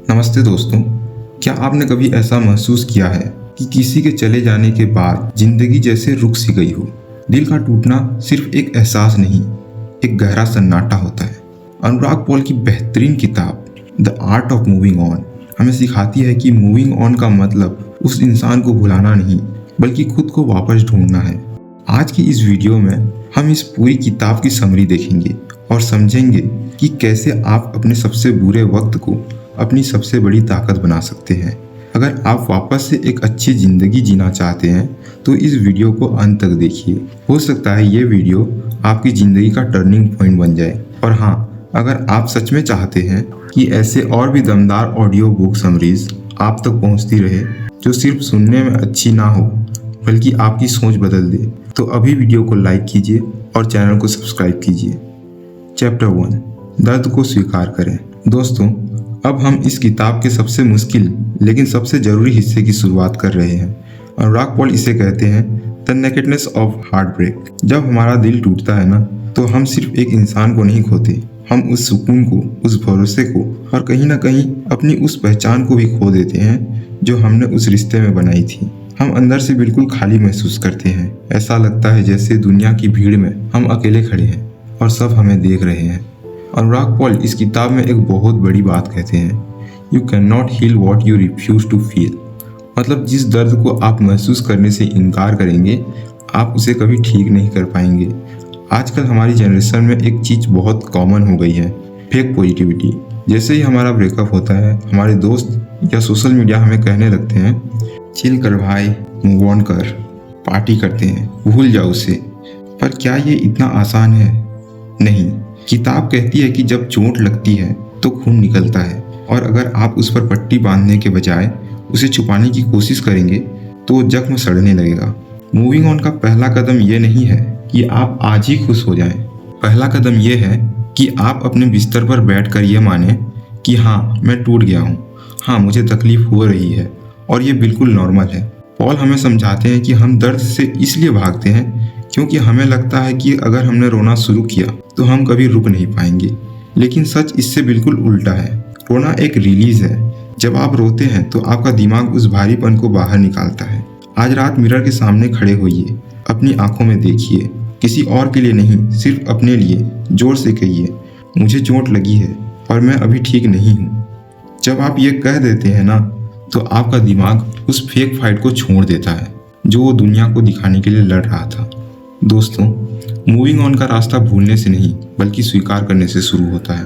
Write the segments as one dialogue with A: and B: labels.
A: नमस्ते दोस्तों, क्या आपने कभी ऐसा महसूस किया है कि किसी के चले जाने के बाद जिंदगी जैसे रुक सी गई हो। दिल का टूटना सिर्फ एक एहसास नहीं, एक गहरा सन्नाटा होता है। अनुराग पॉल की बेहतरीन किताब the art of moving on हमें सिखाती है कि मूविंग ऑन का मतलब उस इंसान को भुलाना नहीं, बल्कि खुद को वापस ढूंढना है। आज की इस वीडियो में हम इस पूरी किताब की समरी देखेंगे और समझेंगे कि कैसे आप अपने सबसे बुरे वक्त को अपनी सबसे बड़ी ताकत बना सकते हैं। अगर आप वापस से एक अच्छी ज़िंदगी जीना चाहते हैं तो इस वीडियो को अंत तक देखिए। हो सकता है ये वीडियो आपकी ज़िंदगी का टर्निंग पॉइंट बन जाए। और हाँ, अगर आप सच में चाहते हैं कि ऐसे और भी दमदार ऑडियो बुक समरीज आप तक पहुंचती रहे जो सिर्फ सुनने में अच्छी ना हो बल्कि आपकी सोच बदल दे, तो अभी वीडियो को लाइक कीजिए और चैनल को सब्सक्राइब कीजिए। चैप्टर 1, दर्द को स्वीकार करें। दोस्तों, अब हम इस किताब के सबसे मुश्किल लेकिन सबसे ज़रूरी हिस्से की शुरुआत कर रहे हैं। अनुराग पॉल इसे कहते हैं the nakedness of heartbreak. जब हमारा दिल टूटता है ना, तो हम सिर्फ एक इंसान को नहीं खोते, हम उस सुकून को, उस भरोसे को और कहीं ना कहीं अपनी उस पहचान को भी खो देते हैं जो हमने उस रिश्ते में बनाई थी। हम अंदर से बिल्कुल खाली महसूस करते हैं। ऐसा लगता है जैसे दुनिया की भीड़ में हम अकेले खड़े हैं और सब हमें देख रहे हैं। अनुराग पॉल इस किताब में एक बहुत बड़ी बात कहते हैं, you can not heal what you refuse to feel. मतलब जिस दर्द को आप महसूस करने से इनकार करेंगे, आप उसे कभी ठीक नहीं कर पाएंगे। आजकल हमारी जनरेशन में एक चीज़ बहुत कॉमन हो गई है, फेक पॉजिटिविटी। जैसे ही हमारा ब्रेकअप होता है, हमारे दोस्त या सोशल मीडिया हमें कहने लगते हैं चिल कर भाई, मूव ऑन कर, पार्टी करते हैं, भूल जाओ उसे। पर क्या ये इतना आसान है? नहीं। किताब कहती है कि जब चोट लगती है तो खून निकलता है, और अगर आप उस पर पट्टी बांधने के बजाय उसे छुपाने की कोशिश करेंगे तो जख्म सड़ने लगेगा। मूविंग ऑन का पहला कदम ये नहीं है कि आप आज ही खुश हो जाएं। पहला कदम ये है कि आप अपने बिस्तर पर बैठकर ये माने कि हाँ, मैं टूट गया हूँ, हाँ, मुझे तकलीफ हो रही है और ये बिल्कुल नॉर्मल है। पॉल हमें समझाते हैं कि हम दर्द से इसलिए भागते हैं क्योंकि हमें लगता है कि अगर हमने रोना शुरू किया तो हम कभी रुक नहीं पाएंगे। लेकिन सच इससे बिल्कुल उल्टा है। रोना एक रिलीज है। जब आप रोते हैं तो आपका दिमाग उस भारीपन को बाहर निकालता है। आज रात मिरर के सामने खड़े होइए, अपनी आंखों में देखिए, किसी और के लिए नहीं, सिर्फ अपने लिए जोर से कहिए, मुझे चोट लगी है और मैं अभी ठीक नहीं हूँ। जब आप ये कह देते हैं ना, तो आपका दिमाग उस फेक फाइट को छोड़ देता है जो वो दुनिया को दिखाने के लिए लड़ रहा था। दोस्तों, मूविंग ऑन का रास्ता भूलने से नहीं बल्कि स्वीकार करने से शुरू होता है।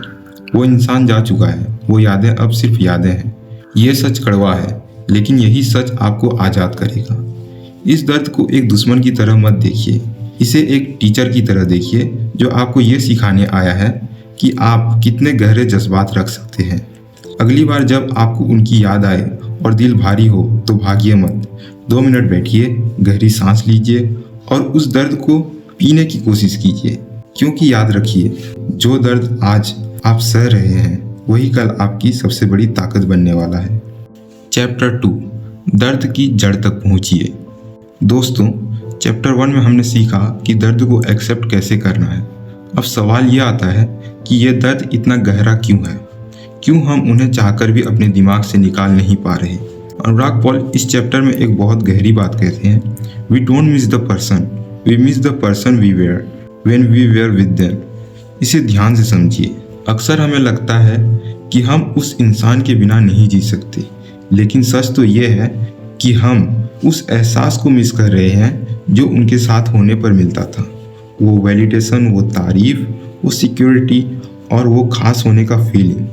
A: वो इंसान जा चुका है, वो यादें अब सिर्फ यादें हैं। ये सच कड़वा है, लेकिन यही सच आपको आज़ाद करेगा। इस दर्द को एक दुश्मन की तरह मत देखिए, इसे एक टीचर की तरह देखिए जो आपको ये सिखाने आया है कि आप कितने गहरे जज्बात रख सकते हैं। अगली बार जब आपको उनकी याद आए और दिल भारी हो तो भागिए मत। 2 मिनट बैठिए, गहरी सांस लीजिए और उस दर्द को पीने की कोशिश कीजिए, क्योंकि याद रखिए, जो दर्द आज आप सह रहे हैं वही कल आपकी सबसे बड़ी ताकत बनने वाला है। चैप्टर 2, दर्द की जड़ तक पहुंचिए। दोस्तों, चैप्टर 1 में हमने सीखा कि दर्द को एक्सेप्ट कैसे करना है। अब सवाल यह आता है कि यह दर्द इतना गहरा क्यों है, क्यों हम उन्हें चाहकर भी अपने दिमाग से निकाल नहीं पा रहे। अनुराग पॉल इस चैप्टर में एक बहुत गहरी बात कहते हैं, we don't miss the person, we miss the person we were when we were with them. इसे ध्यान से समझिए। अक्सर हमें लगता है कि हम उस इंसान के बिना नहीं जी सकते, लेकिन सच तो ये है कि हम उस एहसास को मिस कर रहे हैं जो उनके साथ होने पर मिलता था। वो वैलिडेशन, वो तारीफ, वो सिक्योरिटी और वो खास होने का फीलिंग।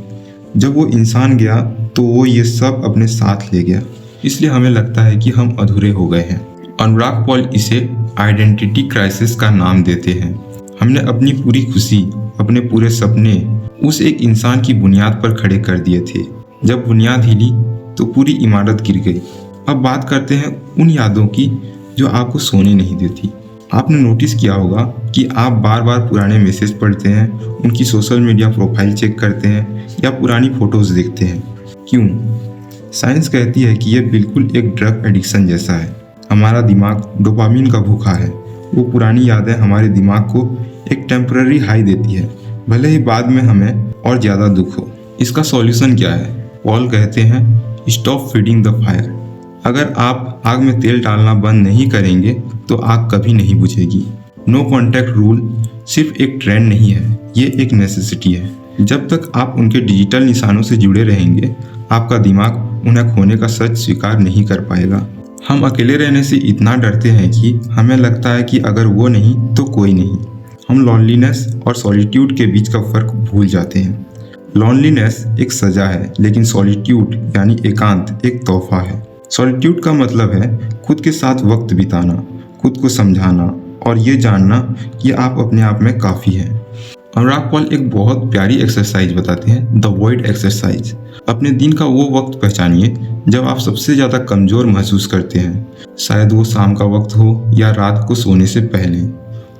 A: जब वो इंसान गया तो वो ये सब अपने साथ ले गया, इसलिए हमें लगता है कि हम अधूरे हो गए हैं। अनुराग पॉल इसे आइडेंटिटी क्राइसिस का नाम देते हैं। हमने अपनी पूरी खुशी, अपने पूरे सपने उस एक इंसान की बुनियाद पर खड़े कर दिए थे। जब बुनियाद हिली तो पूरी इमारत गिर गई। अब बात करते हैं उन यादों की जो आपको सोने नहीं देती। आपने नोटिस किया होगा कि आप बार बार पुराने मैसेज पढ़ते हैं, उनकी सोशल मीडिया प्रोफाइल चेक करते हैं या पुरानी फोटोज़ देखते हैं। क्यों? साइंस कहती है कि यह बिल्कुल एक ड्रग एडिक्शन जैसा है। हमारा दिमाग डोपामिन का भूखा है। वो पुरानी यादें हमारे दिमाग को एक टेम्पररी हाई देती है, भले ही बाद में हमें और ज़्यादा दुख हो। इसका सॉल्यूशन क्या है? पॉल कहते हैं स्टॉप फीडिंग द फायर। अगर आप आग में तेल डालना बंद नहीं करेंगे तो आग कभी नहीं बुझेगी। नो कॉन्टैक्ट रूल सिर्फ एक ट्रेंड नहीं है, ये एक नेसेसिटी है। जब तक आप उनके डिजिटल निशानों से जुड़े रहेंगे, आपका दिमाग उन्हें खोने का सच स्वीकार नहीं कर पाएगा। हम अकेले रहने से इतना डरते हैं कि हमें लगता है कि अगर वो नहीं तो कोई नहीं। हम लॉनलीनेस और सॉलिट्यूड के बीच का फर्क भूल जाते हैं। लॉनलीनेस एक सजा है, लेकिन सॉलिट्यूड यानी एकांत एक तोहफा है। सॉलिट्यूड का मतलब है खुद के साथ वक्त बिताना, खुद को समझाना और ये जानना कि आप अपने आप में काफ़ी हैं। अनुराग पॉल एक बहुत प्यारी एक्सरसाइज बताते हैं, द वॉइड एक्सरसाइज। अपने दिन का वो वक्त पहचानिए जब आप सबसे ज़्यादा कमज़ोर महसूस करते हैं। शायद वो शाम का वक्त हो या रात को सोने से पहले।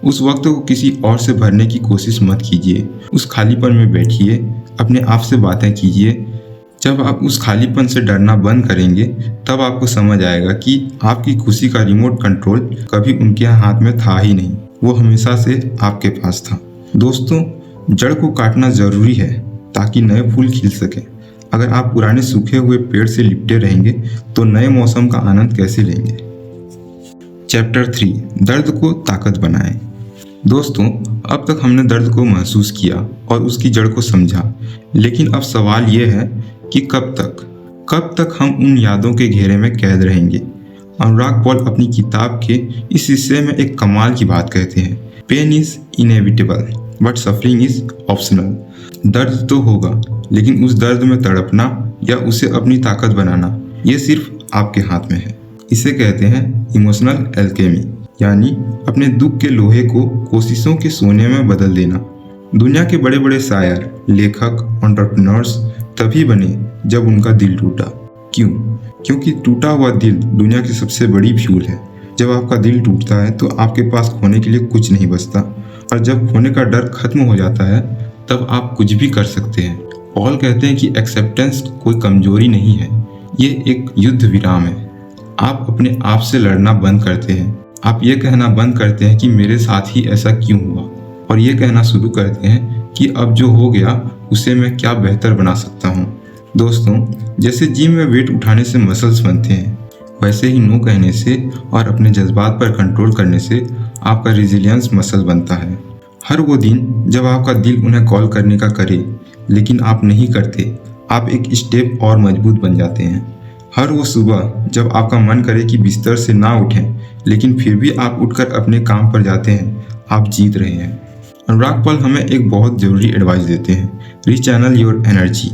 A: उस वक्त को किसी और से भरने की कोशिश मत कीजिए। उस खालीपन में बैठिए, अपने आप से बातें कीजिए। जब आप उस खालीपन से डरना बंद करेंगे, तब आपको समझ आएगा कि आपकी खुशी का रिमोट कंट्रोल कभी उनके हाथ में था ही नहीं, वो हमेशा से आपके पास था। दोस्तों, जड़ को काटना ज़रूरी है ताकि नए फूल खिल सके। अगर आप पुराने सूखे हुए पेड़ से लिपटे रहेंगे तो नए मौसम का आनंद कैसे लेंगे। चैप्टर 3, दर्द को ताकत बनाएं। दोस्तों, अब तक हमने दर्द को महसूस किया और उसकी जड़ को समझा, लेकिन अब सवाल ये है कि कब तक हम उन यादों के घेरे में कैद रहेंगे। अनुराग पॉल अपनी किताब के इस हिस्से में एक कमाल की बात कहते हैं, pain is inevitable but suffering is optional. दर्द तो होगा, लेकिन उस दर्द में तड़पना या उसे अपनी ताकत बनाना, ये सिर्फ आपके हाथ में है। इसे कहते हैं इमोशनल एल्केमी, यानी अपने दुख के लोहे को कोशिशों के सोने में बदल देना। दुनिया के बड़े बड़े शायर, लेखक, एंटरप्रेन्योर्स तभी बने जब उनका दिल टूटा। क्यों? क्योंकि टूटा हुआ दिल दुनिया की सबसे बड़ी फ्यूल है। जब आपका दिल टूटता है तो आपके पास खोने के लिए कुछ नहीं बचता, और जब खोने का डर खत्म हो जाता है तब आप कुछ भी कर सकते हैं। पॉल कहते हैं कि एक्सेप्टेंस कोई कमजोरी नहीं है, ये एक युद्ध विराम है। आप अपने आप से लड़ना बंद करते हैं। आप ये कहना बंद करते हैं कि मेरे साथ ही ऐसा क्यों हुआ, और ये कहना शुरू करते हैं कि अब जो हो गया उसे मैं क्या बेहतर बना सकता हूँ। दोस्तों, जैसे जिम में वेट उठाने से मसल्स बनते हैं, वैसे ही नो कहने से और अपने जज्बात पर कंट्रोल करने से आपका रेजिलियंस मसल बनता है। हर वो दिन जब आपका दिल उन्हें कॉल करने का करे लेकिन आप नहीं करते, आप एक स्टेप और मजबूत बन जाते हैं। हर वो सुबह जब आपका मन करे कि बिस्तर से ना उठें, लेकिन फिर भी आप उठकर अपने काम पर जाते हैं, आप जीत रहे हैं। अनुराग पॉल हमें एक बहुत ज़रूरी एडवाइस देते हैं, रीचैनल योर एनर्जी।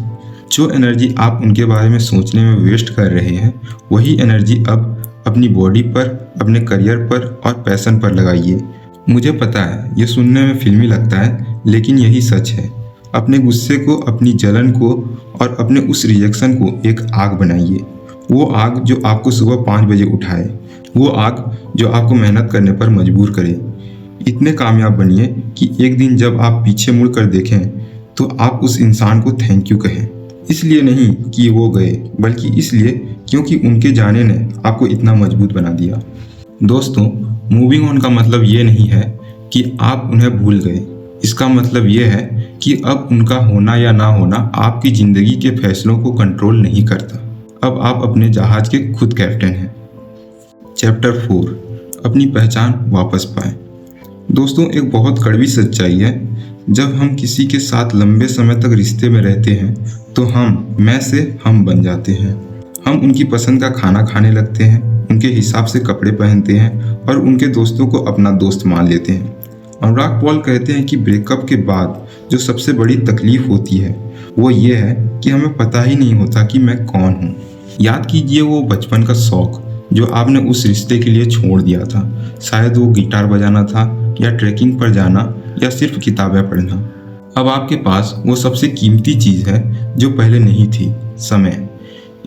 A: जो एनर्जी आप उनके बारे में सोचने में वेस्ट कर रहे हैं, वही एनर्जी अब अपनी बॉडी पर, अपने करियर पर और पैशन पर लगाइए। मुझे पता है ये सुनने में फिल्मी लगता है, लेकिन यही सच है। अपने गुस्से को, अपनी जलन को और अपने उस रिजेक्शन को एक आग बनाइए। वो आग जो आपको सुबह 5 बजे उठाए, वो आग जो आपको मेहनत करने पर मजबूर करे। इतने कामयाब बनिए कि एक दिन जब आप पीछे मुड़कर देखें तो आप उस इंसान को थैंक यू कहें। इसलिए नहीं कि वो गए, बल्कि इसलिए क्योंकि उनके जाने ने आपको इतना मजबूत बना दिया। दोस्तों, मूविंग ऑन का मतलब ये नहीं है कि आप उन्हें भूल गए। इसका मतलब ये है कि अब उनका होना या ना होना आपकी ज़िंदगी के फैसलों को कंट्रोल नहीं करता। अब आप अपने जहाज के खुद कैप्टन हैं। चैप्टर 4, अपनी पहचान वापस पाएं। दोस्तों, एक बहुत कड़वी सच्चाई है, जब हम किसी के साथ लंबे समय तक रिश्ते में रहते हैं तो मैं से हम बन जाते हैं। हम उनकी पसंद का खाना खाने लगते हैं, उनके हिसाब से कपड़े पहनते हैं और उनके दोस्तों को अपना दोस्त मान लेते हैं। अनुराग पॉल कहते हैं कि ब्रेकअप के बाद जो सबसे बड़ी तकलीफ होती है वो ये है कि हमें पता ही नहीं होता कि मैं कौन हूँ। याद कीजिए वो बचपन का शौक जो आपने उस रिश्ते के लिए छोड़ दिया था। शायद वो गिटार बजाना था, या ट्रैकिंग पर जाना, या सिर्फ किताबें पढ़ना। अब आपके पास वो सबसे कीमती चीज़ है जो पहले नहीं थी, समय।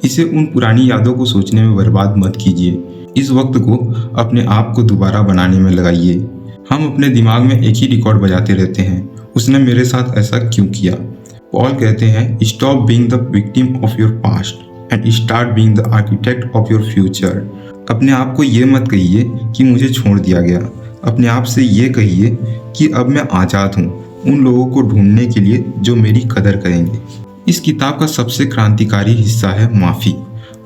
A: इसे उन पुरानी यादों को सोचने में बर्बाद मत कीजिए। इस वक्त को अपने आप को दोबारा बनाने में लगाइए। हम अपने दिमाग में एक ही रिकॉर्ड बजाते रहते हैं, उसने मेरे साथ ऐसा क्यों किया। पॉल कहते हैं, stop being the victim of your past and start being the architect of your future. अपने आप को ये मत कहिए कि मुझे छोड़ दिया गया। अपने आप से ये कहिए कि अब मैं आज़ाद हूँ उन लोगों को ढूंढने के लिए जो मेरी कदर करेंगे। इस किताब का सबसे क्रांतिकारी हिस्सा है माफ़ी।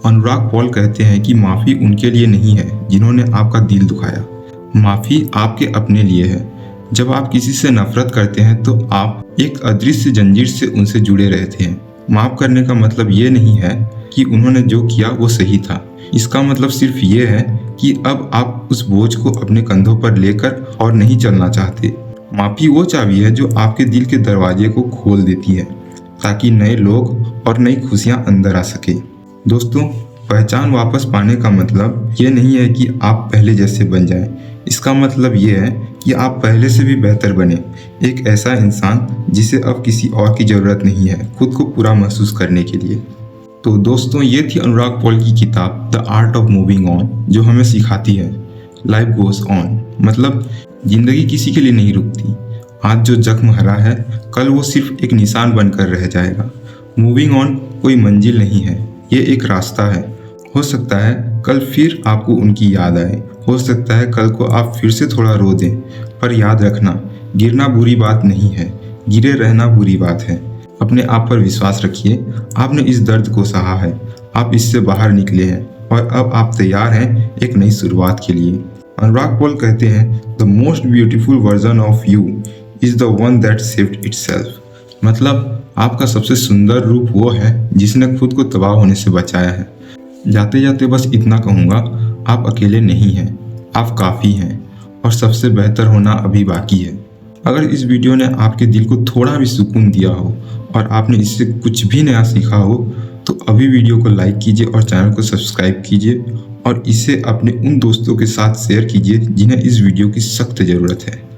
A: अनुराग पॉल कहते हैं कि माफ़ी उनके लिए नहीं है जिन्होंने आपका दिल दुखाया, माफ़ी आपके अपने लिए है। जब आप किसी से नफरत करते हैं तो आप एक अदृश्य जंजीर से उनसे जुड़े रहते हैं। माफ़ करने का मतलब ये नहीं है कि उन्होंने जो किया वो सही था। इसका मतलब सिर्फ ये है कि अब आप उस बोझ को अपने कंधों पर लेकर और नहीं चलना चाहते। माफ़ी वो चाबी है जो आपके दिल के दरवाजे को खोल देती है ताकि नए लोग और नई खुशियाँ अंदर आ सके। दोस्तों, पहचान वापस पाने का मतलब ये नहीं है कि आप पहले जैसे बन जाएं। इसका मतलब ये है कि आप पहले से भी बेहतर बने, एक ऐसा इंसान जिसे अब किसी और की ज़रूरत नहीं है खुद को पूरा महसूस करने के लिए। तो दोस्तों, ये थी अनुराग पॉल की किताब the art of moving on, जो हमें सिखाती है लाइफ गोज ऑन, मतलब ज़िंदगी किसी के लिए नहीं रुकती। आज जो जख्म हरा है कल वो सिर्फ एक निशान बनकर रह जाएगा। मूविंग ऑन कोई मंजिल नहीं है, ये एक रास्ता है। हो सकता है कल फिर आपको उनकी याद आए, हो सकता है कल को आप फिर से थोड़ा रो दें, पर याद रखना, गिरना बुरी बात नहीं है, गिरे रहना बुरी बात है। अपने आप पर विश्वास रखिए, आपने इस दर्द को सहा है, आप इससे बाहर निकले हैं और अब आप तैयार हैं एक नई शुरुआत के लिए। अनुराग पॉल कहते हैं the most beautiful version of you is the one that saved itself, मतलब आपका सबसे सुंदर रूप वो है जिसने खुद को तबाह होने से बचाया है। जाते जाते बस इतना कहूँगा, आप अकेले नहीं हैं, आप काफ़ी हैं और सबसे बेहतर होना अभी बाकी है। अगर इस वीडियो ने आपके दिल को थोड़ा भी सुकून दिया हो और आपने इससे कुछ भी नया सीखा हो तो अभी वीडियो को लाइक कीजिए और चैनल को सब्सक्राइब कीजिए और इसे अपने उन दोस्तों के साथ शेयर कीजिए जिन्हें इस वीडियो की सख्त ज़रूरत है।